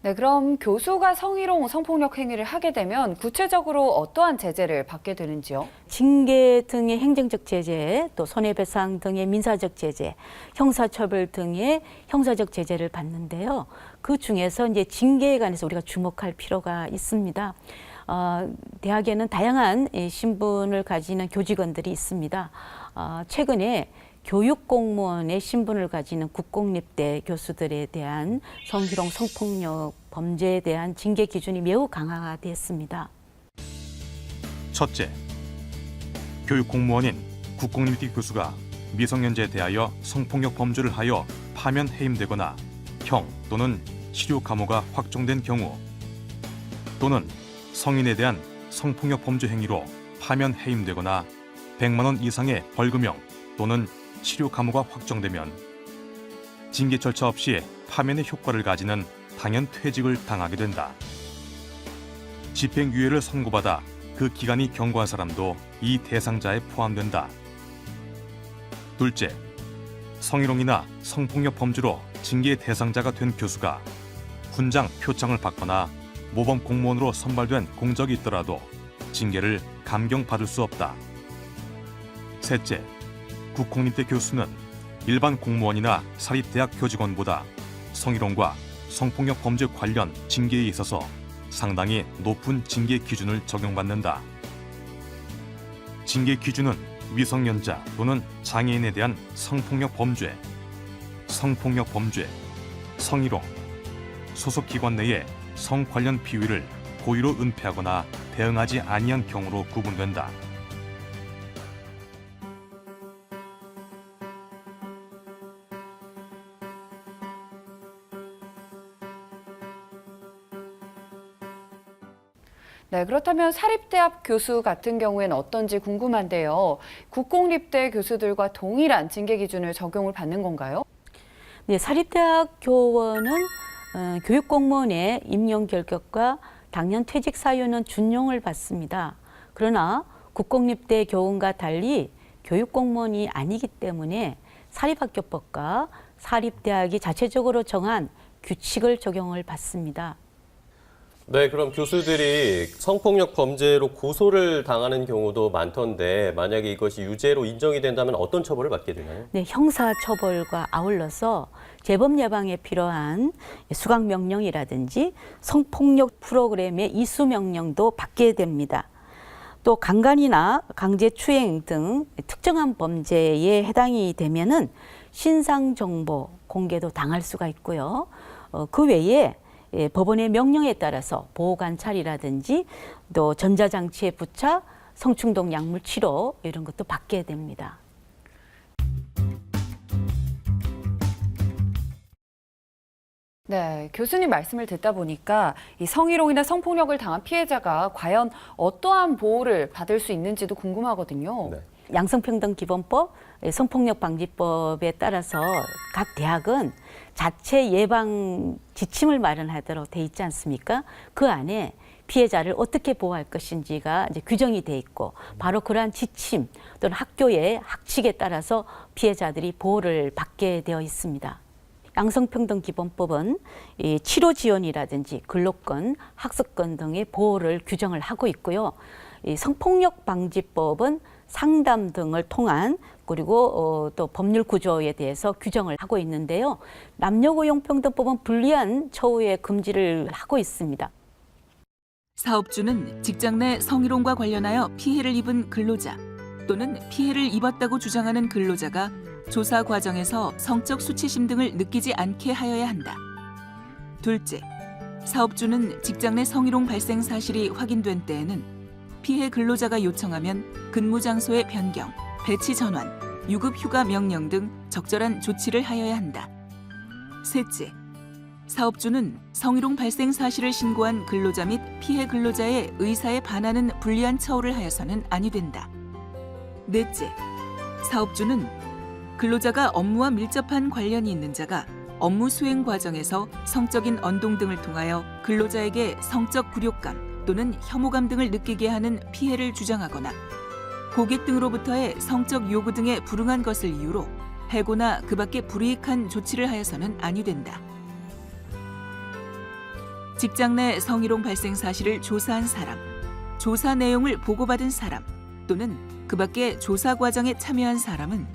네, 그럼 교수가 성희롱, 성폭력 행위를 하게 되면 구체적으로 어떠한 제재를 받게 되는지요? 징계 등의 행정적 제재, 또 손해배상 등의 민사적 제재, 형사처벌 등의 형사적 제재를 받는데요. 그 중에서 이제 징계에 관해서 우리가 주목할 필요가 있습니다. 대학에는 다양한 신분을 가지는 교직원들이 있습니다. 최근에 교육공무원의 신분을 가지는 국공립대 교수들에 대한 성희롱, 성폭력 범죄에 대한 징계 기준이 매우 강화가 됐습니다. 첫째, 교육공무원인 국공립대 교수가 미성년자에 대하여 성폭력 범죄를 하여 파면 해임되거나 형 또는 실효 감호가 확정된 경우, 또는 성인에 대한 성폭력 범죄 행위로 파면 해임되거나 100만 원 이상의 벌금형 또는 실효 감호가 확정되면 징계 절차 없이 파면의 효과를 가지는 당연 퇴직을 당하게 된다. 집행유예를 선고받아 그 기간이 경과한 사람도 이 대상자에 포함된다. 둘째, 성희롱이나 성폭력 범죄로 징계 대상자가 된 교수가 훈장, 표창을 받거나 모범 공무원으로 선발된 공적이 있더라도 징계를 감경받을 수 없다. 셋째, 국공립대 교수는 일반 공무원이나 사립대학 교직원보다 성희롱과 성폭력 범죄 관련 징계에 있어서 상당히 높은 징계 기준을 적용받는다. 징계 기준은 미성년자 또는 장애인에 대한 성폭력 범죄, 성폭력 범죄, 성희롱, 소속 기관 내에 성 관련 피의를 고의로 은폐하거나 대응하지 아니한 경우로 구분된다. 네, 그렇다면 사립대학 교수 같은 경우에는 어떤지 궁금한데요. 국공립대 교수들과 동일한 징계 기준을 적용을 받는 건가요? 네, 사립대학 교원은 교육공무원의 임용 결격과 당연 퇴직 사유는 준용을 받습니다. 그러나 국공립대 교원과 달리 교육공무원이 아니기 때문에 사립학교법과 사립대학이 자체적으로 정한 규칙을 적용을 받습니다. 네, 그럼 교수들이 성폭력 범죄로 고소를 당하는 경우도 많던데 만약에 이것이 유죄로 인정이 된다면 어떤 처벌을 받게 되나요? 네, 형사처벌과 아울러서 재범 예방에 필요한 수강명령이라든지 성폭력 프로그램의 이수명령도 받게 됩니다. 또 강간이나 강제추행 등 특정한 범죄에 해당이 되면은 신상정보 공개도 당할 수가 있고요. 그 외에 법원의 명령에 따라서 보호관찰이라든지 또 전자장치의 부착, 성충동 약물 치료 이런 것도 받게 됩니다. 네, 교수님 말씀을 듣다 보니까 이 성희롱이나 성폭력을 당한 피해자가 과연 어떠한 보호를 받을 수 있는지도 궁금하거든요. 네. 양성평등기본법, 성폭력방지법에 따라서 각 대학은 자체 예방 지침을 마련하도록 돼 있지 않습니까? 그 안에 피해자를 어떻게 보호할 것인지가 이제 규정이 돼 있고 바로 그러한 지침 또는 학교의 학칙에 따라서 피해자들이 보호를 받게 되어 있습니다. 양성평등기본법은 이 치료 지원이라든지 근로권, 학습권 등의 보호를 규정을 하고 있고요. 이 성폭력방지법은 상담 등을 통한 그리고 또 법률 구조에 대해서 규정을 하고 있는데요. 남녀고용평등법은 불리한 처우의 금지를 하고 있습니다. 사업주는 직장 내 성희롱과 관련하여 피해를 입은 근로자 또는 피해를 입었다고 주장하는 근로자가 조사 과정에서 성적 수치심 등을 느끼지 않게 하여야 한다. 둘째, 사업주는 직장 내 성희롱 발생 사실이 확인된 때에는 피해 근로자가 요청하면 근무 장소의 변경, 배치 전환, 유급 휴가 명령 등 적절한 조치를 하여야 한다. 셋째, 사업주는 성희롱 발생 사실을 신고한 근로자 및 피해 근로자의 의사에 반하는 불리한 처우를 하여서는 아니 된다. 넷째, 사업주는 근로자가 업무와 밀접한 관련이 있는 자가 업무 수행 과정에서 성적인 언동 등을 통하여 근로자에게 성적 굴욕감 또는 혐오감 등을 느끼게 하는 피해를 주장하거나 고객 등으로부터의 성적 요구 등에 불응한 것을 이유로 해고나 그 밖의 불이익한 조치를 하여서는 아니 된다. 직장 내 성희롱 발생 사실을 조사한 사람, 조사 내용을 보고받은 사람 또는 그 밖의 조사 과정에 참여한 사람은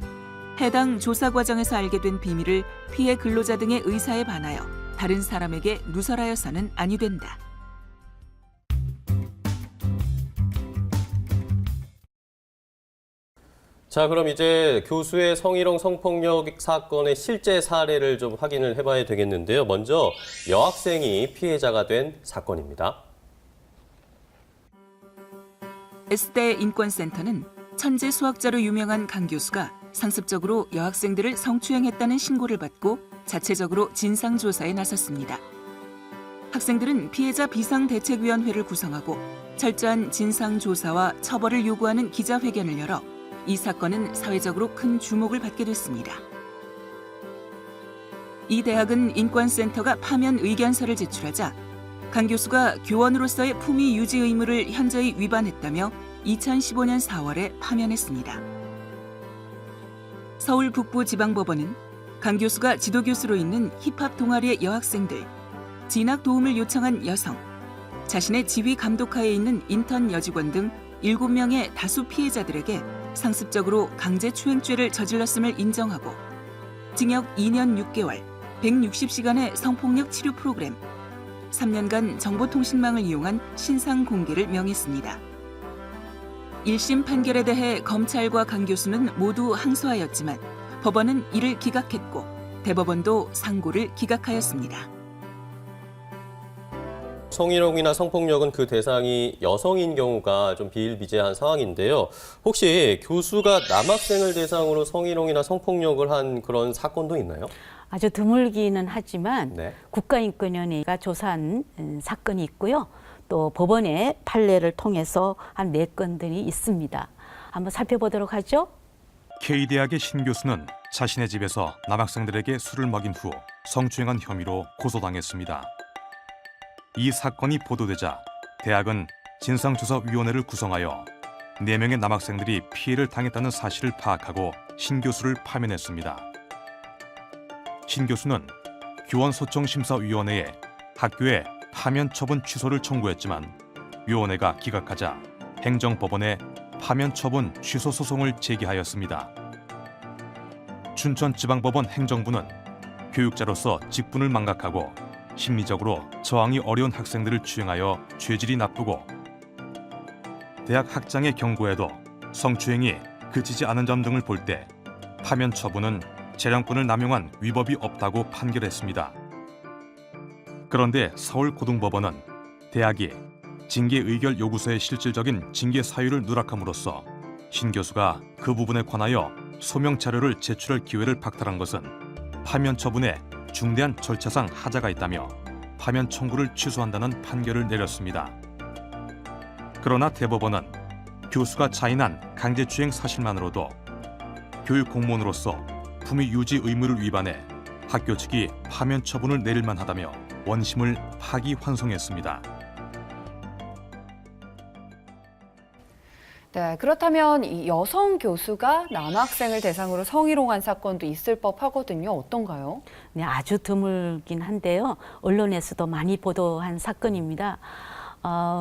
해당 조사 과정에서 알게 된 비밀을 피해 근로자 등의 의사에 반하여 다른 사람에게 누설하여서는 아니 된다. 자, 그럼 이제 교수의 성희롱 성폭력 사건의 실제 사례를 좀 확인을 해봐야 되겠는데요. 먼저 여학생이 피해자가 된 사건입니다. S대 인권센터는 천재 수학자로 유명한 강 교수가 상습적으로 여학생들을 성추행했다는 신고를 받고 자체적으로 진상조사에 나섰습니다. 학생들은 피해자 비상대책위원회를 구성하고 철저한 진상조사와 처벌을 요구하는 기자회견을 열어 이 사건은 사회적으로 큰 주목을 받게 됐습니다. 이 대학은 인권센터가 파면 의견서를 제출하자 강 교수가 교원으로서의 품위 유지 의무를 현저히 위반했다며 2015년 4월에 파면했습니다. 서울 북부지방법원은 강 교수가 지도교수로 있는 힙합 동아리의 여학생들, 진학 도움을 요청한 여성, 자신의 지휘 감독하에 있는 인턴 여직원 등 7명의 다수 피해자들에게 상습적으로 강제추행죄를 저질렀음을 인정하고 징역 2년 6개월, 160시간의 성폭력 치료 프로그램, 3년간 정보통신망을 이용한 신상 공개를 명했습니다. 1심 판결에 대해 검찰과 강 교수는 모두 항소하였지만 법원은 이를 기각했고 대법원도 상고를 기각하였습니다. 성희롱이나 성폭력은 그 대상이 여성인 경우가 좀 비일비재한 상황인데요. 혹시 교수가 남학생을 대상으로 성희롱이나 성폭력을 한 그런 사건도 있나요? 아주 드물기는 하지만 네. 국가인권위원회가 조사한 사건이 있고요. 또 법원의 판례를 통해서 한 4건들이 있습니다. 한번 살펴보도록 하죠. K대학의 신 교수는 자신의 집에서 남학생들에게 술을 먹인 후 성추행한 혐의로 고소당했습니다. 이 사건이 보도되자 대학은 진상조사위원회를 구성하여 4명의 남학생들이 피해를 당했다는 사실을 파악하고 신 교수를 파면했습니다. 신 교수는 교원소청심사위원회에 학교에 파면 처분 취소를 청구했지만 위원회가 기각하자 행정법원에 파면 처분 취소 소송을 제기하였습니다. 춘천지방법원 행정부는 교육자로서 직분을 망각하고 심리적으로 저항이 어려운 학생들을 추행하여 죄질이 나쁘고 대학 학장의 경고에도 성추행이 그치지 않은 점 등을 볼 때 파면 처분은 재량권을 남용한 위법이 없다고 판결했습니다. 그런데 서울고등법원은 대학이 징계 의결 요구서의 실질적인 징계 사유를 누락함으로써 신 교수가 그 부분에 관하여 소명 자료를 제출할 기회를 박탈한 것은 파면 처분에 중대한 절차상 하자가 있다며 파면 청구를 취소한다는 판결을 내렸습니다. 그러나 대법원은 교수가 자인한 강제추행 사실만으로도 교육 공무원으로서 품위 유지 의무를 위반해 학교 측이 파면 처분을 내릴 만하다며 원심을 파기환송했습니다. 네, 그렇다면 이 여성 교수가 남학생을 대상으로 성희롱한 사건도 있을 법하거든요. 어떤가요? 네, 아주 드물긴 한데요. 언론에서도 많이 보도한 사건입니다.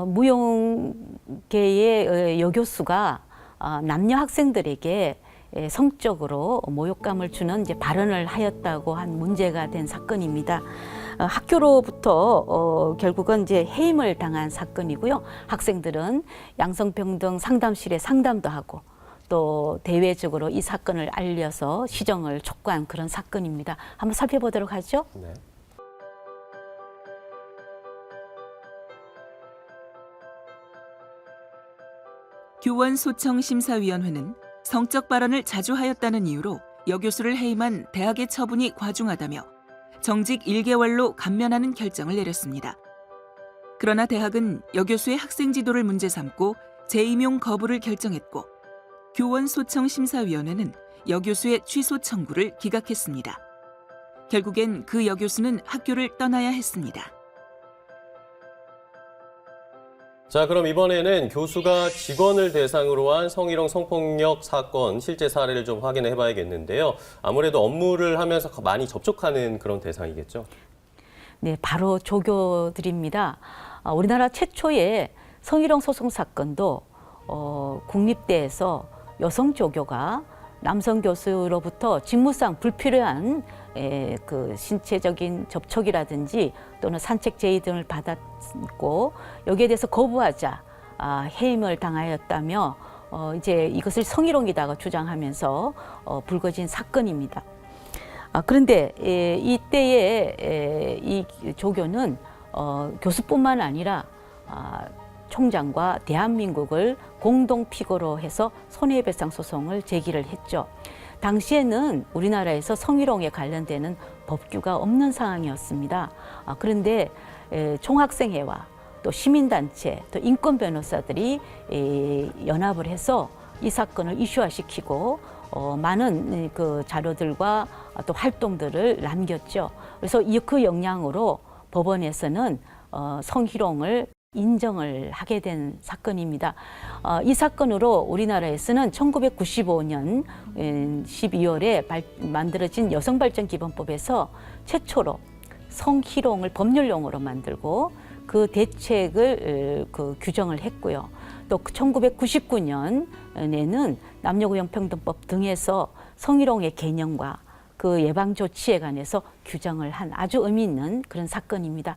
무용계의 여교수가 남녀 학생들에게 성적으로 모욕감을 주는 이제 발언을 하였다고 한 문제가 된 사건입니다. 학교로부터 결국은 이제 해임을 당한 사건이고요. 학생들은 양성평등 상담실에 상담도 하고 또 대외적으로 이 사건을 알려서 시정을 촉구한 그런 사건입니다. 한번 살펴보도록 하죠. 네. 교원소청심사위원회는 성적 발언을 자주 하였다는 이유로 여교수를 해임한 대학의 처분이 과중하다며 정직 1개월로 감면하는 결정을 내렸습니다. 그러나 대학은 여교수의 학생 지도를 문제 삼고 재임용 거부를 결정했고 교원 소청 심사위원회는 여교수의 취소 청구를 기각했습니다. 결국엔 그 여교수는 학교를 떠나야 했습니다. 자, 그럼 이번에는 교수가 직원을 대상으로 한 성희롱 성폭력 사건 실제 사례를 좀 확인해 봐야겠는데요. 아무래도 업무를 하면서 많이 접촉하는 그런 대상이겠죠? 네, 바로 조교들입니다. 우리나라 최초의 성희롱 소송 사건도 국립대에서 여성 조교가 남성 교수로부터 직무상 불필요한 그 신체적인 접촉이라든지 또는 산책 제의 등을 받았고 여기에 대해서 거부하자 해임을 당하였다며 이제 이것을 성희롱이다가 주장하면서 불거진 사건입니다. 그런데 이때의 이 조교는 교수뿐만 아니라 총장과 대한민국을 공동 피고로 해서 손해배상 소송을 제기를 했죠. 당시에는 우리나라에서 성희롱에 관련되는 법규가 없는 상황이었습니다. 그런데 총학생회와 또 시민단체, 또 인권 변호사들이 연합을 해서 이 사건을 이슈화시키고 많은 그 자료들과 또 활동들을 남겼죠. 그래서 그 영향으로 법원에서는 성희롱을 인정을 하게 된 사건입니다. 이 사건으로 우리나라에서는 1995년 12월에 만들어진 여성발전기본법에서 최초로 성희롱을 법률용어로 만들고 그 대책을 규정을 했고요. 또 1999년에는 남녀고용평등법 등에서 성희롱의 개념과 그 예방 조치에 관해서 규정을 한 아주 의미 있는 그런 사건입니다.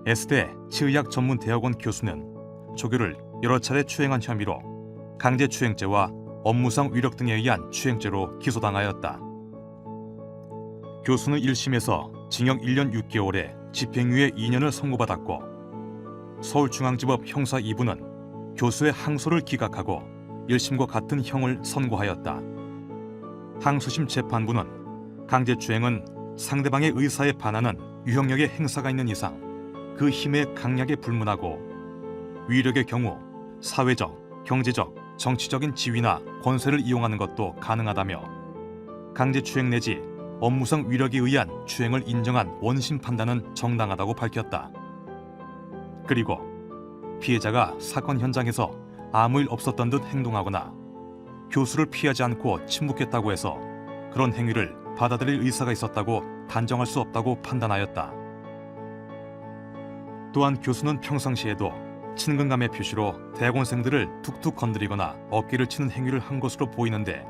S대 치의학전문대학원 교수는 조교를 여러 차례 추행한 혐의로 강제추행죄와 업무상 위력 등에 의한 추행죄로 기소당하였다. 교수는 1심에서 징역 1년 6개월에 집행유예 2년을 선고받았고 서울중앙지법 형사 2부는 교수의 항소를 기각하고 1심과 같은 형을 선고하였다. 항소심 재판부는 강제추행은 상대방의 의사에 반하는 유형력의 행사가 있는 이상 그 힘의 강약에 불문하고 위력의 경우 사회적, 경제적, 정치적인 지위나 권세를 이용하는 것도 가능하다며 강제추행 내지 업무상 위력에 의한 추행을 인정한 원심 판단은 정당하다고 밝혔다. 그리고 피해자가 사건 현장에서 아무 일 없었던 듯 행동하거나 교수를 피하지 않고 침묵했다고 해서 그런 행위를 받아들일 의사가 있었다고 단정할 수 없다고 판단하였다. 또한 교수는 평상시에도 친근감의 표시로 대학원생들을 툭툭 건드리거나 어깨를 치는 행위를 한 것으로 보이는데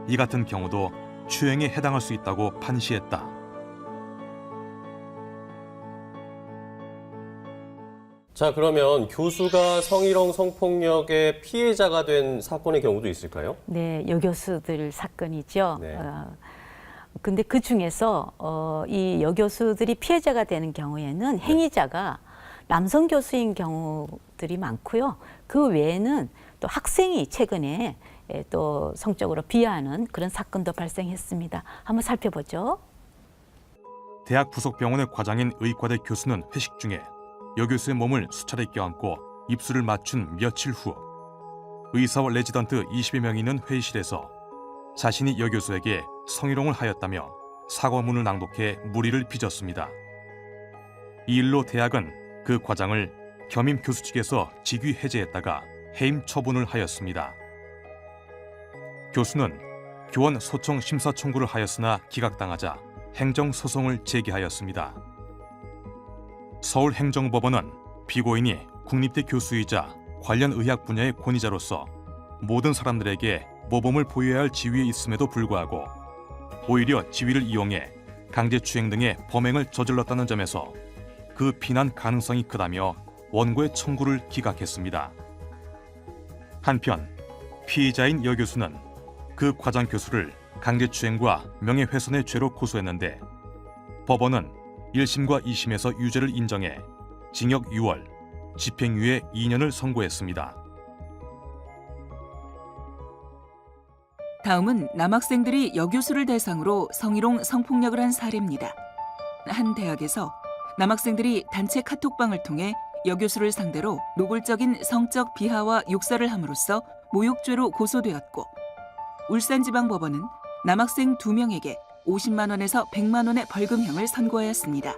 이 같은 경우도 추행에 해당할 수 있다고 판시했다. 자, 그러면 교수가 성희롱 성폭력의 피해자가 된 사건의 경우도 있을까요? 네, 여교수들 사건이죠. 네. 근데 그 중에서 이 여교수들이 피해자가 되는 경우에는 행위자가 남성 교수인 경우들이 많고요. 그 외에는 또 학생이 최근에 또 성적으로 비하하는 그런 사건도 발생했습니다. 한번 살펴보죠. 대학 부속 병원의 과장인 의과대 교수는 회식 중에 여교수의 몸을 수차례 껴안고 입술을 맞춘 며칠 후 의사와 레지던트 20여 명이 있는 회의실에서 자신이 여교수에게 성희롱을 하였다며 사과문을 낭독해 물의를 빚었습니다. 이 일로 대학은 그 과장을 겸임 교수 측에서 직위 해제했다가 해임 처분을 하였습니다. 교수는 교원 소청 심사 청구를 하였으나 기각당하자 행정소송을 제기하였습니다. 서울행정법원은 피고인이 국립대 교수이자 관련 의학 분야의 권위자로서 모든 사람들에게 모범을 보여야 할 지위에 있음에도 불구하고 오히려 지위를 이용해 강제추행 등의 범행을 저질렀다는 점에서 그 비난 가능성이 크다며 원고의 청구를 기각했습니다. 한편 피의자인 여교수는 그 과장 교수를 강제추행과 명예훼손의 죄로 고소했는데 법원은 1심과 2심에서 유죄를 인정해 징역 6월, 집행유예 2년을 선고했습니다. 다음은 남학생들이 여교수를 대상으로 성희롱, 성폭력을 한 사례입니다. 한 대학에서 남학생들이 단체 카톡방을 통해 여교수를 상대로 노골적인 성적 비하와 욕설을 함으로써 모욕죄로 고소되었고, 울산지방법원은 남학생 2명에게 50만 원에서 100만 원의 벌금형을 선고하였습니다.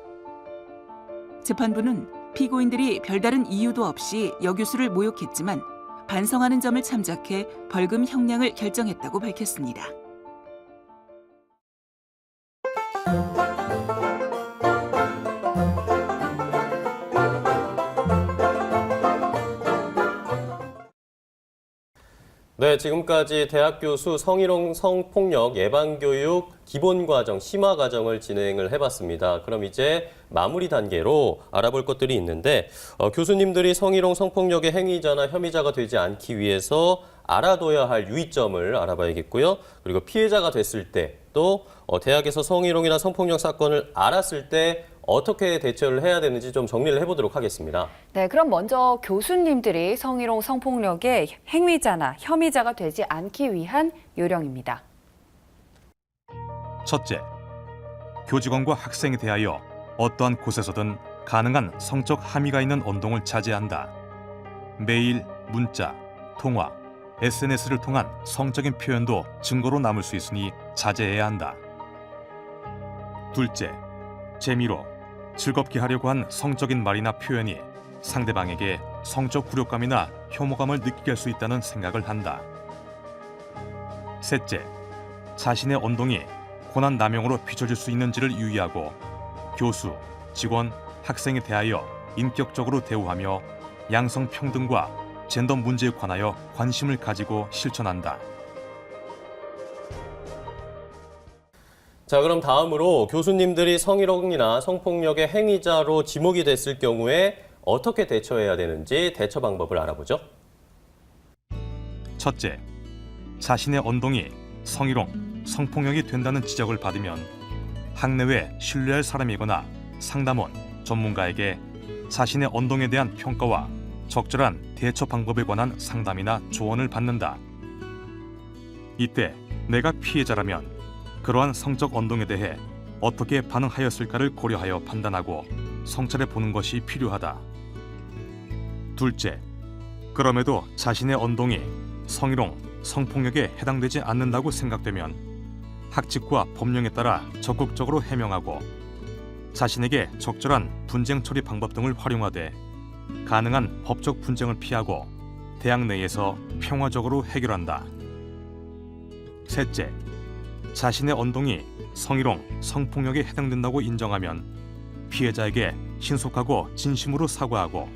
재판부는 피고인들이 별다른 이유도 없이 여교수를 모욕했지만 반성하는 점을 참작해 벌금 형량을 결정했다고 밝혔습니다. 네, 지금까지 대학 교수 성희롱 성폭력 예방교육 기본과정, 심화과정을 진행을 해봤습니다. 그럼 이제 마무리 단계로 알아볼 것들이 있는데 교수님들이 성희롱 성폭력의 행위자나 혐의자가 되지 않기 위해서 알아둬야 할 유의점을 알아봐야겠고요. 그리고 피해자가 됐을 때 또 대학에서 성희롱이나 성폭력 사건을 알았을 때 어떻게 대처를 해야 되는지 좀 정리를 해보도록 하겠습니다. 네, 그럼 먼저 교수님들이 성희롱 성폭력의 행위자나 혐의자가 되지 않기 위한 요령입니다. 첫째, 교직원과 학생에 대하여 어떠한 곳에서든 가능한 성적 함의가 있는 언동을 자제한다. 메일, 문자, 통화, SNS를 통한 성적인 표현도 증거로 남을 수 있으니 자제해야 한다. 둘째, 재미로 즐겁게 하려고 한 성적인 말이나 표현이 상대방에게 성적 굴욕감이나 혐오감을 느끼게 할 수 있다는 생각을 한다. 셋째, 자신의 언동이 고난 남용으로 비춰질 수 있는지를 유의하고 교수, 직원, 학생에 대하여 인격적으로 대우하며 양성평등과 젠더 문제에 관하여 관심을 가지고 실천한다. 자, 그럼 다음으로 교수님들이 성희롱이나 성폭력의 행위자로 지목이 됐을 경우에 어떻게 대처해야 되는지 대처 방법을 알아보죠. 첫째, 자신의 언동이 성희롱, 성폭력이 된다는 지적을 받으면 학내외 신뢰할 사람이거나 상담원, 전문가에게 자신의 언동에 대한 평가와 적절한 대처 방법에 관한 상담이나 조언을 받는다. 이때 내가 피해자라면 그러한 성적 언동에 대해 어떻게 반응하였을까를 고려하여 판단하고 성찰해 보는 것이 필요하다. 둘째, 그럼에도 자신의 언동이 성희롱, 성폭력에 해당되지 않는다고 생각되면 학칙과 법령에 따라 적극적으로 해명하고 자신에게 적절한 분쟁 처리 방법 등을 활용하되 가능한 법적 분쟁을 피하고 대학 내에서 평화적으로 해결한다. 셋째, 자신의 언동이 성희롱, 성폭력에 해당된다고 인정하면 피해자에게 신속하고 진심으로 사과하고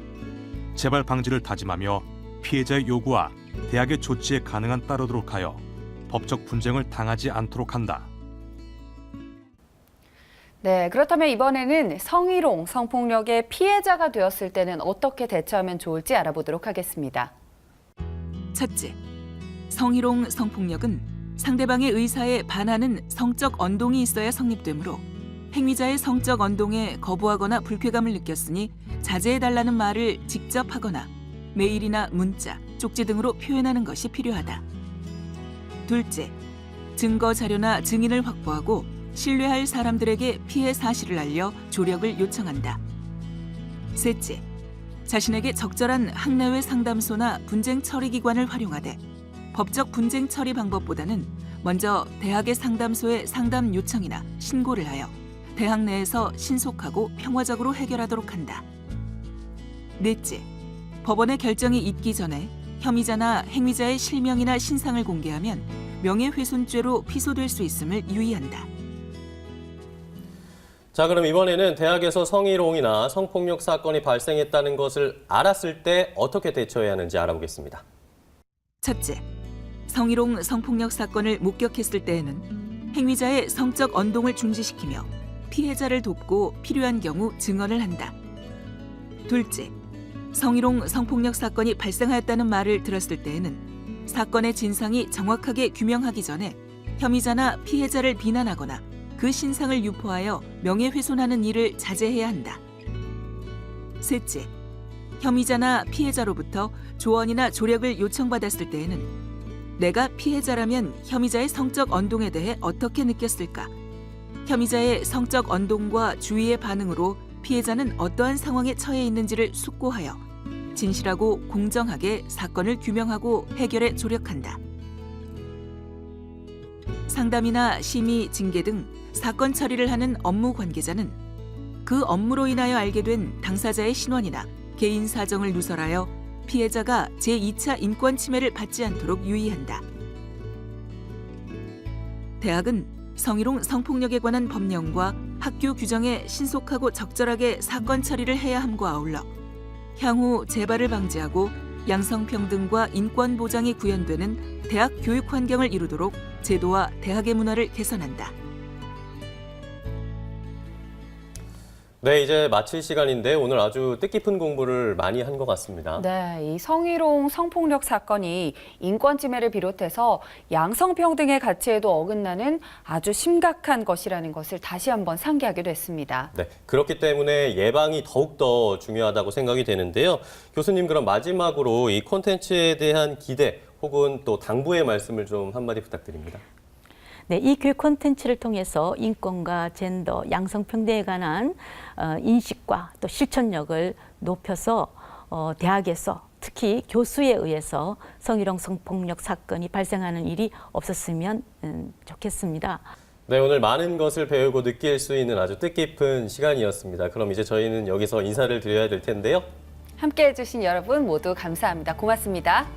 재발 방지를 다짐하며 피해자의 요구와 대학의 조치에 가능한 따르도록 하여 법적 분쟁을 당하지 않도록 한다. 네, 그렇다면 이번에는 성희롱, 성폭력의 피해자가 되었을 때는 어떻게 대처하면 좋을지 알아보도록 하겠습니다. 첫째, 성희롱, 성폭력은 상대방의 의사에 반하는 성적 언동이 있어야 성립되므로 행위자의 성적 언동에 거부하거나 불쾌감을 느꼈으니 자제해달라는 말을 직접 하거나 메일이나 문자, 쪽지 등으로 표현하는 것이 필요하다. 둘째, 증거 자료나 증인을 확보하고 신뢰할 사람들에게 피해 사실을 알려 조력을 요청한다. 셋째, 자신에게 적절한 학내외 상담소나 분쟁 처리 기관을 활용하되 법적 분쟁 처리 방법보다는 먼저 대학의 상담소에 상담 요청이나 신고를 하여 대학 내에서 신속하고 평화적으로 해결하도록 한다. 넷째, 법원의 결정이 있기 전에 혐의자나 행위자의 실명이나 신상을 공개하면 명예훼손죄로 피소될 수 있음을 유의한다. 자, 그럼 이번에는 대학에서 성희롱이나 성폭력 사건이 발생했다는 것을 알았을 때 어떻게 대처해야 하는지 알아보겠습니다. 첫째, 성희롱, 성폭력 사건을 목격했을 때에는 행위자의 성적 언동을 중지시키며 피해자를 돕고 필요한 경우 증언을 한다. 둘째, 성희롱, 성폭력 사건이 발생하였다는 말을 들었을 때에는 사건의 진상이 정확하게 규명하기 전에 혐의자나 피해자를 비난하거나 그 신상을 유포하여 명예훼손하는 일을 자제해야 한다. 셋째, 혐의자나 피해자로부터 조언이나 조력을 요청받았을 때에는 내가 피해자라면 혐의자의 성적 언동에 대해 어떻게 느꼈을까? 혐의자의 성적 언동과 주위의 반응으로 피해자는 어떠한 상황에 처해 있는지를 숙고하여 진실하고 공정하게 사건을 규명하고 해결에 조력한다. 상담이나 심의, 징계 등 사건 처리를 하는 업무 관계자는 그 업무로 인하여 알게 된 당사자의 신원이나 개인 사정을 누설하여 피해자가 제2차 인권 침해를 받지 않도록 유의한다. 대학은 성희롱 성폭력에 관한 법령과 학교 규정에 신속하고 적절하게 사건 처리를 해야 함과 아울러 향후 재발을 방지하고 양성평등과 인권 보장이 구현되는 대학 교육 환경을 이루도록 제도와 대학의 문화를 개선한다. 네, 이제 마칠 시간인데 오늘 아주 뜻깊은 공부를 많이 한 것 같습니다. 네, 이 성희롱, 성폭력 사건이 인권침해를 비롯해서 양성평등의 가치에도 어긋나는 아주 심각한 것이라는 것을 다시 한번 상기하게 됐습니다. 네, 그렇기 때문에 예방이 더욱더 중요하다고 생각이 되는데요. 교수님, 그럼 마지막으로 이 콘텐츠에 대한 기대 혹은 또 당부의 말씀을 좀 한마디 부탁드립니다. 네, 이 교육 콘텐츠를 통해서 인권과 젠더, 양성평등에 관한 인식과 또 실천력을 높여서 대학에서 특히 교수에 의해서 성희롱, 성폭력 사건이 발생하는 일이 없었으면 좋겠습니다. 네, 오늘 많은 것을 배우고 느낄 수 있는 아주 뜻깊은 시간이었습니다. 그럼 이제 저희는 여기서 인사를 드려야 될 텐데요. 함께해 주신 여러분 모두 감사합니다. 고맙습니다.